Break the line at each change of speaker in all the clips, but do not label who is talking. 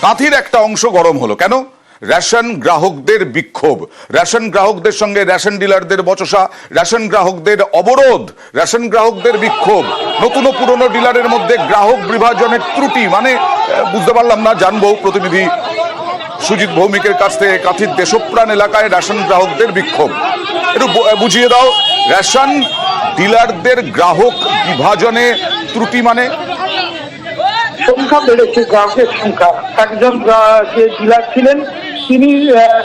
কাঁথির একটা অংশ গরম হলো কেন? রেশন গ্রাহকদের বিক্ষোভ, রেশন গ্রাহকদের সঙ্গে রেশন ডিলারদের বচসা, রেশন গ্রাহকদের অবরোধ, রেশন গ্রাহকদের বিক্ষোভ, নতুন ও পুরনো ডিলারের মধ্যে গ্রাহক বিভাজনের ত্রুটি, মানে বুঝতে পারলাম না, জানবো প্রতিনিধি সুজিত ভৌমিকের কাছ থেকে কাঁথির দেশপ্রাণ এলাকায় রেশন গ্রাহকদের বিক্ষোভ। একটু বুঝিয়ে দাও, রেশন ডিলারদের গ্রাহক বিভাজনে ত্রুটি মানে?
সংখ্যা বেড়েছে, গ্রাহকের সংখ্যা। একজন যে ডিলার ছিলেন তিনি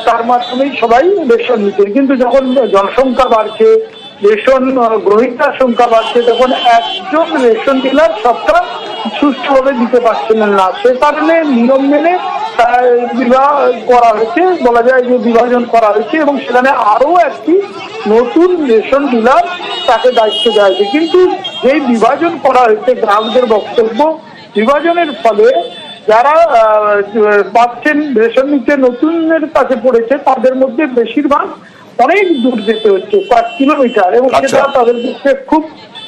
তার মাধ্যমেই সবাই রেশন নিতেন, কিন্তু যখন জনসংখ্যা বাড়ছে, রেশন গ্রহীতার সংখ্যা বাড়ছে, তখন একজন রেশন ডিলার সবটা সুষ্ঠুভাবে দিতে পারছেন না। সে কারণে নিয়ম মেনে বিবাহ করা হয়েছে, বলা যায় যে বিভাজন করা হয়েছে, এবং সেখানে আরো একটি নতুন রেশন ডিলার তাকে দায়িত্ব দেওয়া হয়েছে। কিন্তু যেই বিভাজন করা হয়েছে, গ্রাহকদের বক্তব্য, বিভাজনের ফলে যারা পাচ্ছেন রেশন নিতে নতুনের কাছে পড়েছে, তাদের মধ্যে বেশিরভাগ অনেক দূর যেতে হচ্ছে, 5 কিলোমিটার, এবং সেটা তাদের পক্ষে খুব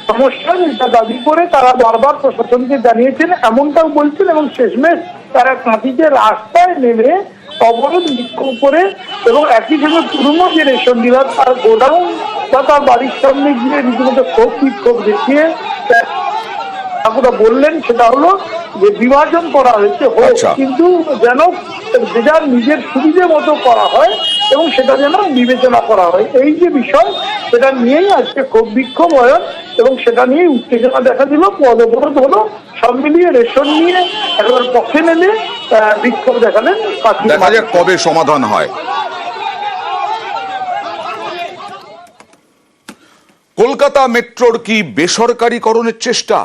সমস্যা। এটা দাবি করে তারা বারবার প্রশাসনকে জানিয়েছেন, এমনটাও বলছেন, এবং শেষমেশ তারা কাঁথিতে রাস্তায় নেমে অবরোধ বিক্ষোভ করে, এবং একই সঙ্গে পুরনো যে রেশন ডিলার তার গোডাউন বা তার বাড়ির সামনে গিয়ে রীতিমতো ক্ষোভ বিক্ষোভ দেখিয়ে বললেন সেটা হলো যে বিভাজন করা হয়েছে হোক, কিন্তু যেন যে যার নিজের সুবিধে মতো করা হয় এবং সেটা যেন বিবেচনা করা হয়। এই যে বিষয়, সেটা নিয়েই আজকে ক্ষোভ বিক্ষোভ হয়, এবং সেটা নিয়েই উত্তেজনা দেখা দিল, পদ অবরোধ হলো, সব মিলিয়ে রেশন নিয়ে একেবারে পক্ষে নেমে বিক্ষোভ দেখালেন।
দেখা যাক কবে সমাধান হয়। কলকাতা মেট্রোর কি বেসরকারীকরণের চেষ্টা?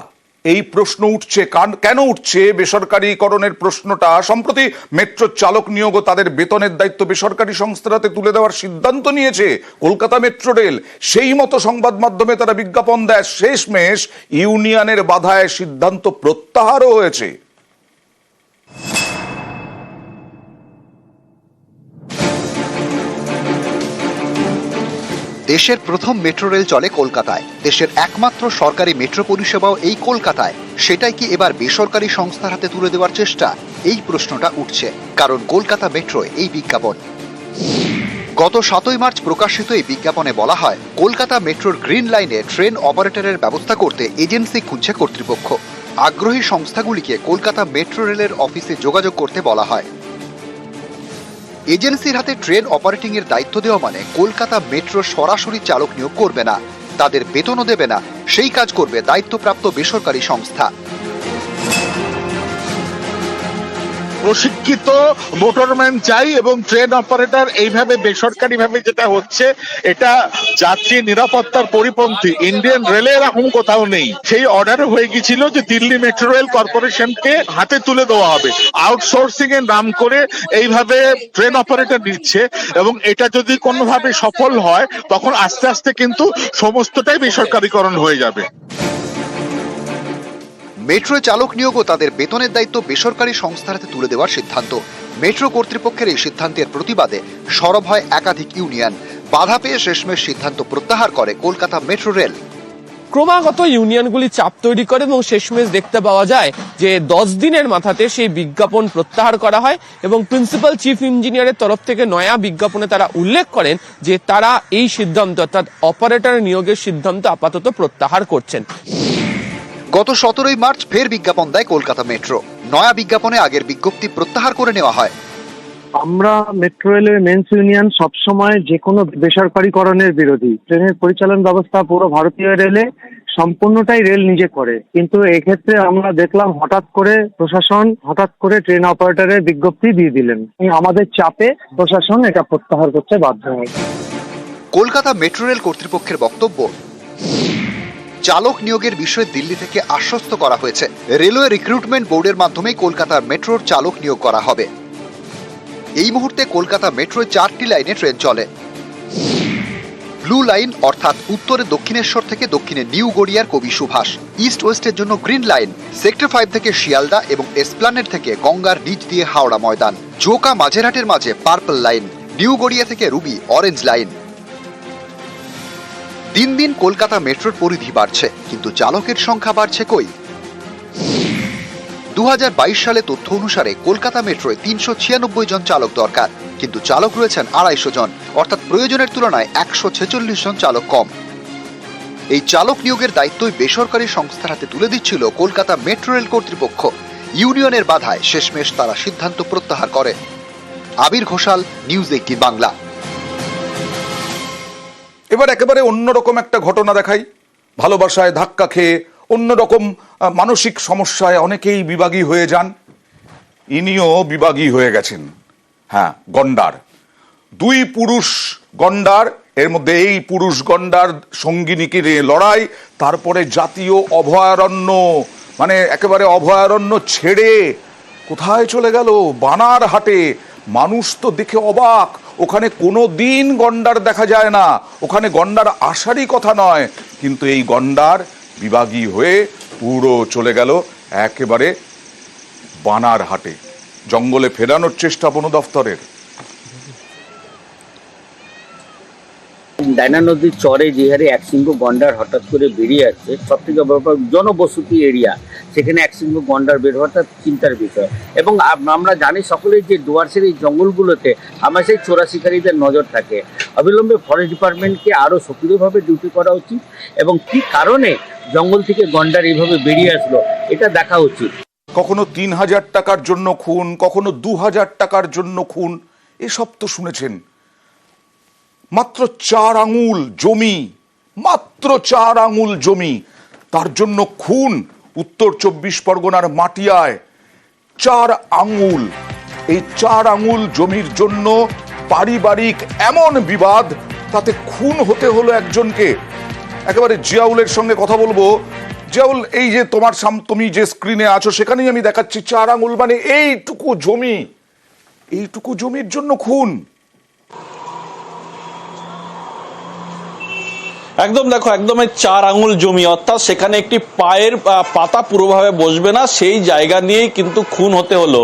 এই প্রশ্ন উঠছে। কেন উঠছে বেসরকারীকরণের প্রশ্নটা? সম্প্রতি মেট্রো চালক নিয়োগ ও তাদের বেতনের দায়িত্ব বেসরকারি সংস্থাতে তুলে দেওয়ার সিদ্ধান্ত নিয়েছে কলকাতা মেট্রো রেল। সেই মতো সংবাদ মাধ্যমে তারা বিজ্ঞাপন দেয়, শেষমেশ ইউনিয়নের বাধায় সিদ্ধান্ত প্রত্যাহারও হয়েছে।
দেশের প্রথম মেট্রো রেল চলে কলকাতায়, দেশের একমাত্র সরকারি মেট্রো পরিষেবাও এই কলকাতায়। সেটাই কি এবার বেসরকারি সংস্থার হাতে তুলে দেওয়ার চেষ্টা? এই প্রশ্নটা উঠছে, কারণ কলকাতা মেট্রো এই বিজ্ঞাপন। গত 7 মার্চ প্রকাশিত এই বিজ্ঞাপনে বলা হয়, কলকাতা মেট্রোর গ্রিন লাইনে ট্রেন অপারেটরের ব্যবস্থা করতে এজেন্সি খুঁজছে কর্তৃপক্ষ। আগ্রহী সংস্থাগুলিকে কলকাতা মেট্রো রেলের অফিসে যোগাযোগ করতে বলা হয়। এজেন্সির হাতে ট্রেন অপারেটিং এর দায়িত্ব দেওয়া মানে কলকাতা মেট্রো সরাসরি চালক নিয়োগ করবে না, তাদের বেতনও দেবে না, সেই কাজ করবে দায়িত্বপ্রাপ্ত বেসরকারি সংস্থা।
প্রশিক্ষিত মোটরম্যান চাই, এবং ট্রেন অপারেটর এইভাবে বেসরকারি ভাবে যেটা হচ্ছে, এটা যাত্রী নিরাপত্তার পরিপন্থী। ইন্ডিয়ান রেলে এরকম কোথাও নেই। সেই অর্ডার হয়ে গিয়েছিল যে দিল্লি মেট্রো রেল কর্পোরেশনকে হাতে তুলে দেওয়া হবে। আউটসোর্সিং এর নাম করে এইভাবে ট্রেন অপারেটর নিচ্ছে, এবং এটা যদি কোনোভাবে সফল হয়, তখন আস্তে আস্তে কিন্তু সমস্তটাই বেসরকারীকরণ হয়ে যাবে।
মেট্রো চালক নিয়োগ ও তাদের বেতনের দায়িত্ব বেসরকারি সংস্থার হাতে তুলে দেওয়ার সিদ্ধান্ত। মেট্রো কর্তৃপক্ষের এই সিদ্ধান্তের প্রতিবাদে সরব হয় একাধিক ইউনিয়ন। বাধা পেয়ে শেষমেশ সিদ্ধান্ত প্রত্যাহার করে কলকাতা মেট্রো রেল।
ক্রমাগত ইউনিয়নগুলি চাপ তৈরি করে এবং শেষমেশ দেখতে পাওয়া যায় যে 10 দিনের মাথাতে সেই বিজ্ঞাপন প্রত্যাহার করা হয়, এবং প্রিন্সিপাল চিফ ইঞ্জিনিয়ারের তরফ থেকে নয়া বিজ্ঞাপনে তারা উল্লেখ করেন যে তারা এই সিদ্ধান্ত, অর্থাৎ অপারেটর নিয়োগের সিদ্ধান্ত আপাতত প্রত্যাহার করছেন।
গত 17 মার্চ ফের বিজ্ঞাপন দেয় কলকাতা মেট্রো। নয়া বিজ্ঞাপনে আগের বিজ্ঞপ্তি প্রত্যাহার করে নেওয়া হয়।
আমরা মেট্রো রেলের মেন্স ইউনিয়ন সবসময় যে কোনো বেসরকারীকরণের বিরোধী। ট্রেনের পরিচালন ব্যবস্থা পুরো ভারতীয় রেলে সম্পূর্ণটাই রেল নিজে করে, কিন্তু এক্ষেত্রে আমরা দেখলাম হঠাৎ করে প্রশাসন হঠাৎ করে ট্রেন অপারেটরের বিজ্ঞপ্তি দিয়ে দিলেন। আমাদের চাপে প্রশাসন এটা প্রত্যাহার করতে বাধ্য হয়।
কলকাতা মেট্রো রেল কর্তৃপক্ষের বক্তব্য, চালক নিয়োগের বিষয়ে দিল্লি থেকে আশ্বস্ত করা হয়েছে। রেলওয়ে রিক্রুটমেন্ট বোর্ডের মাধ্যমে কলকাতা মেট্রোর চালক নিয়োগ করা হবে। এই মুহূর্তে কলকাতা মেট্রোয় 4টি লাইনে ট্রেন চলে। ব্লু লাইন অর্থাৎ উত্তরে দক্ষিণেশ্বর থেকে দক্ষিণে নিউ গড়িয়ার কবি সুভাষ, ইস্ট ওয়েস্টের জন্য গ্রিন লাইন সেক্টর 5 থেকে শিয়ালদা এবং এসপ্লানেড থেকে গঙ্গার নিচ দিয়ে হাওড়া ময়দান, জোকা মাঝেরহাটের মাঝে পার্পল লাইন, নিউ গড়িয়া থেকে রুবি অরেঞ্জ লাইন। দিন দিন কলকাতা মেট্রোর পরিধি বাড়ছে, কিন্তু চালকের সংখ্যা বাড়ছে কই? 2022 সালে তথ্য অনুসারে কলকাতা মেট্রোয় 396 জন চালক দরকার, কিন্তু চালক রয়েছেন 250 জন, অর্থাৎ প্রয়োজনের তুলনায় 146 জন চালক কম। এই চালক নিয়োগের দায়িত্বই বেসরকারি সংস্থার হাতে তুলে দিচ্ছিল কলকাতা মেট্রো রেল কর্তৃপক্ষ। ইউনিয়নের বাধায় শেষমেশ তারা সিদ্ধান্ত প্রত্যাহার করে। আবির ঘোষাল, নিউজ 18 বাংলা।
এবার একেবারে অন্যরকম একটা ঘটনা দেখাই। ভালোবাসায় ধাক্কা খেয়ে অন্যরকম মানসিক সমস্যায় অনেকেই বিভাগী হয়ে যান। ইনিও বিভাগী হয়ে গেছেন। হ্যাঁ, গন্ডার, 2 পুরুষ গন্ডার, এর মধ্যে এই পুরুষ গন্ডার সঙ্গিনীকে নিয়ে লড়াই, তারপরে জাতীয় অভয়ারণ্য, মানে একেবারে অভয়ারণ্য ছেড়ে কোথায় চলে গেল? বানারহাটে। মানুষ তো দেখে অবাক, ওখানে কোনো দিন গন্ডার দেখা যায় না, ওখানে গন্ডার আসারই কথা নয়, কিন্তু এই গন্ডার বিভাগী হয়ে পুরো চলে গেল একেবারে বানারহাটে। জঙ্গলে ফেরানোর চেষ্টা বন দফতরের।
ডায়না নদীর চরে যে হারে একশৃঙ্গ গন্ডার হঠাৎ করে বেরিয়ে আসছে, সব থেকে বড় জনবসতি এরিয়া, সেখানে একশৃঙ্গ গন্ডার বের হওয়াটা চিন্তার বিষয়। এবং আমরা জানি সকলেই যে ডুয়ার্সের এই জঙ্গলগুলোতে আমার সেই চোরা শিকারীদের নজর থাকে। অবিলম্বে ফরেস্ট ডিপার্টমেন্টকে আরও সক্রিয়ভাবে ডিউটি করা উচিত এবং কী কারণে জঙ্গল থেকে গন্ডার এইভাবে বেরিয়ে আসলো এটা দেখা উচিত।
কখনো 3000 টাকার জন্য খুন, কখনো 2000 টাকার জন্য খুন, এসব তো শুনেছেন। মাত্র 4 আঙুল জমি, মাত্র 4 আঙুল জমি, তার জন্য খুন। উত্তর 24 পরগনার মাটিয়ায় 4 আঙুল, এই 4 আঙুল জমির জন্য পারিবারিক এমন বিবাদ, তাতে খুন হতে হলো একজনকে। একেবারে জিয়াউলের সঙ্গে কথা বলবো। জিয়াউল, এই যে তুমি যে স্ক্রিনে আছো সেখানেই আমি দেখাচ্ছি 4 আঙুল, মানে এইটুকু জমি, এইটুকু জমির জন্য খুন।
একদম দেখো, একদম 4 আঙুল জমি, অর্থাৎ সেখানে একটি পায়ের পাতা পুরোভাবে বসবে না, সেই জায়গা নিয়েই কিন্তু খুন হতে হলো।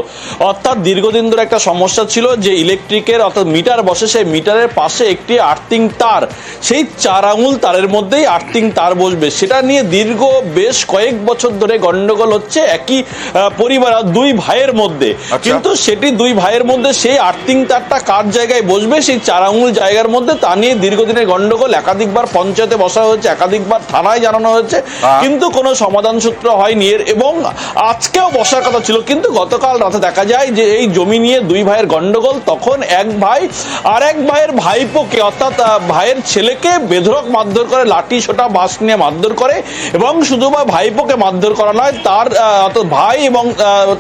অর্থাৎ দীর্ঘদিন ধরে একটা সমস্যা ছিল যে ইলেকট্রিকের অর্থাৎ মিটার বসে, সেই মিটারের পাশে একটি আর্থিং তার, সেই 4 আঙুল তারের মধ্যেই আর্থিং তার বসবে, সেটা নিয়ে দীর্ঘ বেশ কয়েক বছর ধরে গন্ডগোল হচ্ছে একই পরিবার 2 ভাইয়ের মধ্যে। কিন্তু সেটি 2 ভাইয়ের মধ্যে সেই আর্থিং তারটা কার জায়গায় বসবে, সেই 4 আঙুল জায়গার মধ্যে, তা নিয়ে দীর্ঘদিনের গন্ডগোল। একাধিকবার পঞ্চায়েতে বসা হয়েছে, একাধিকবার থানায় জানানো হয়েছে, কিন্তু কোনো সমাধান সূত্র হয়নি এর। এবং আজকেও বসার কথা ছিল, কিন্তু গতকাল রাতে দেখা যায় যে এই জমি নিয়ে 2 ভাইয়ের গন্ডগোল। তখন এক ভাই আর এক ভাইয়ের ভাইপোকে, অর্থাৎ ভাইয়ের ছেলেকে বেধড়ক মারধর করে, লাঠি সোটা বাঁশ নিয়ে মারধর করে। এবং শুধু ভাইপোকে মারধর করা নয়, তার ভাই এবং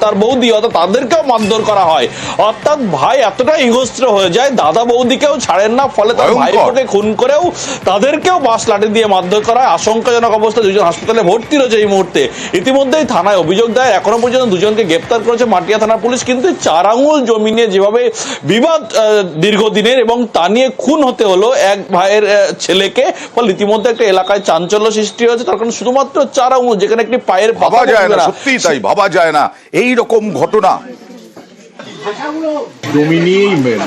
তার বৌদি, অর্থাৎ তাদেরকেও মারধর করা হয়। অর্থাৎ ভাই এতটা হিংস্র হয়ে যায়, দাদা বৌদিকেও ছাড়েন না, ফলে তার ভাইপোকে খুন করেও তাদেরকেও বাঁশ লাঠি দিয়ে মারধর করা হয়। আশঙ্কাজনক অবস্থা, 2জন হাসপাতালে ভর্তি রয়েছে এই মুহূর্তে। ইতিমধ্যেই থানায় অভিযোগ দেয়, এখনো পর্যন্ত 2জনকে গ্রেপ্তার করেছে মাটিয়া থানার পুলিশ। কিন্তু 4 আঙুল জমি নিয়ে যেভাবে বিবাদ দীর্ঘদিনের, এবং তা নিয়ে খুন হতে হলো এক ভাইয়ের ছেলেকে, ফলে ইতিমধ্যে একটা এলাকায় চাঞ্চল্য সৃষ্টি হয়েছে। তার কারণ শুধুমাত্র 4 আঙুল, যেখানে একটি পায়ের
ভাবা যায় না, সত্যিই তাই, ভাবা যায় না এই রকম ঘটনা।
জমি নিয়েই মেন,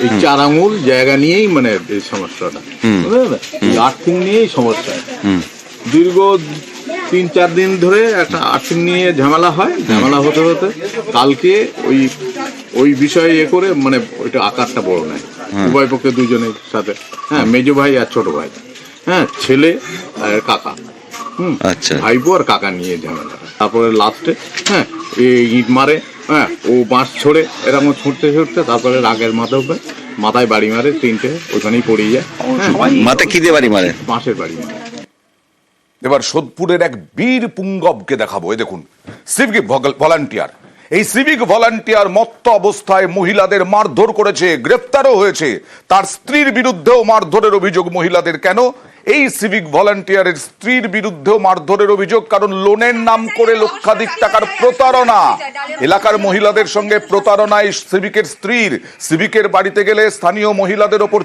এই 4 আঙুল জায়গা নিয়েই মানে এই সমস্যাটা, আর্থিং নিয়েই সমস্যা। দীর্ঘ 3-4 দিন ধরে একটা আর্থিং নিয়ে ঝামেলা হয়, ঝামেলা হতে হতে কালকে ওই বিষয়ে করে মানে ওইটা আকারটা বড় নেয়, উভয় পক্ষে 2জনের সাথে। হ্যাঁ, মেজো ভাই আর ছোট ভাই, হ্যাঁ, ছেলে আর কাকা, আচ্ছা, ভাইপো আর কাকা নিয়ে ঝামেলা। তারপরে লাস্টে হ্যাঁ ইট মারে, হ্যাঁ, ও বাঁশ ছোড়ে, এরকম ছুটতে ছুটতে তারপরে রাগের মাথায় বাড়ি মারে, 3টে ওখানেই পড়ে যায়।
মাথায় কি দিয়ে বাড়ি মারে?
বাঁশের বাড়ি মারে।
এবার সোদপুরের এক বীর পুঙ্গবকে দেখাবো। এই দেখুন, সিভিক ভলান্টিয়ার, এই সিভিক ভলান্টিয়ার মত্ত অবস্থায় মহিলাদের মারধর করেছে, গ্রেফতারও হয়েছে। তার স্ত্রীর বিরুদ্ধেও মারধরের অভিযোগ মহিলাদের। কেন? এই সিভিক ভলান্টিয়ারের স্ত্রীর বিরুদ্ধেও মারধরের অভিযোগ, কারণ লোনের নাম করে লক্ষাধিক টাকার প্রতারণা। এলাকার মহিলাদের সঙ্গে প্রতারণায় সিভিকের স্ত্রীর। সিভিকের বাড়িতে গেলে স্থানীয় মহিলাদের ওপর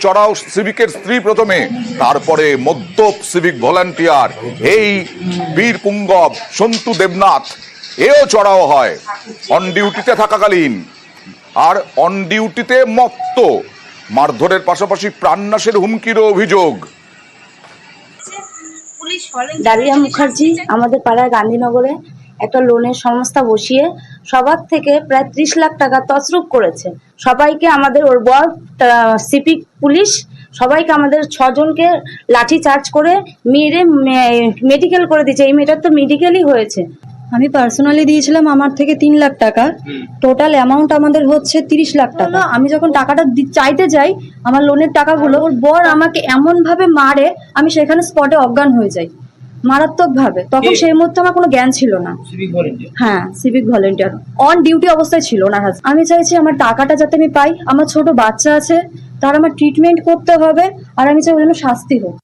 চড়াও সিভিকের স্ত্রী প্রথমে, তারপরে মদ্যপ সিভিক ভলান্টিয়ার এই বীর পুঙ্গব সন্তু দেবনাথ, এও চড়াও হয় অন ডিউটিতে থাকাকালীন। আর অন ডিউটিতে মত্ত, মারধরের পাশাপাশি প্রাণনাশের হুমকিরও অভিযোগ।
ডালিয়া মুখার্জি, আমাদের পাড়ায় গান্ধীনগরে একটা লোনের সংস্থা বসিয়ে সবার থেকে প্রায় 30 লাখ টাকা তছরূপ করেছে। সবাইকে আমাদের ওর বর সিভিক পুলিশ সবাইকে আমাদের 6 জনকে লাঠি চার্জ করে মেরে মেডিকেল করে দিয়েছে। এই মেয়েটার তো মেডিকেলই হয়েছে।
আমি পার্সোনালি দিয়েছিলাম আমার থেকে 3 লাখ টাকা, টোটাল অ্যামাউন্ট আমাদের হচ্ছে 30 লাখ টাকা। আমি যখন টাকাটা চাইতে যাই আমার লোনের টাকাগুলো, ওর বর আমাকে এমন ভাবে মারে আমি সেখানে স্পটে অজ্ঞান হয়ে যাই মারাত্মক ভাবে। তখন সেই মুহূর্তে আমার কোনো জ্ঞান ছিল না। হ্যাঁ, সিভিক ভলেন্টিয়ার অন ডিউটি অবস্থায় ছিল না। আমি চাইছি আমার টাকাটা যাতে আমি পাই, আমার ছোট বাচ্চা আছে তার আমার ট্রিটমেন্ট করতে হবে, আর আমি চাই ওর জন্য শাস্তি হোক।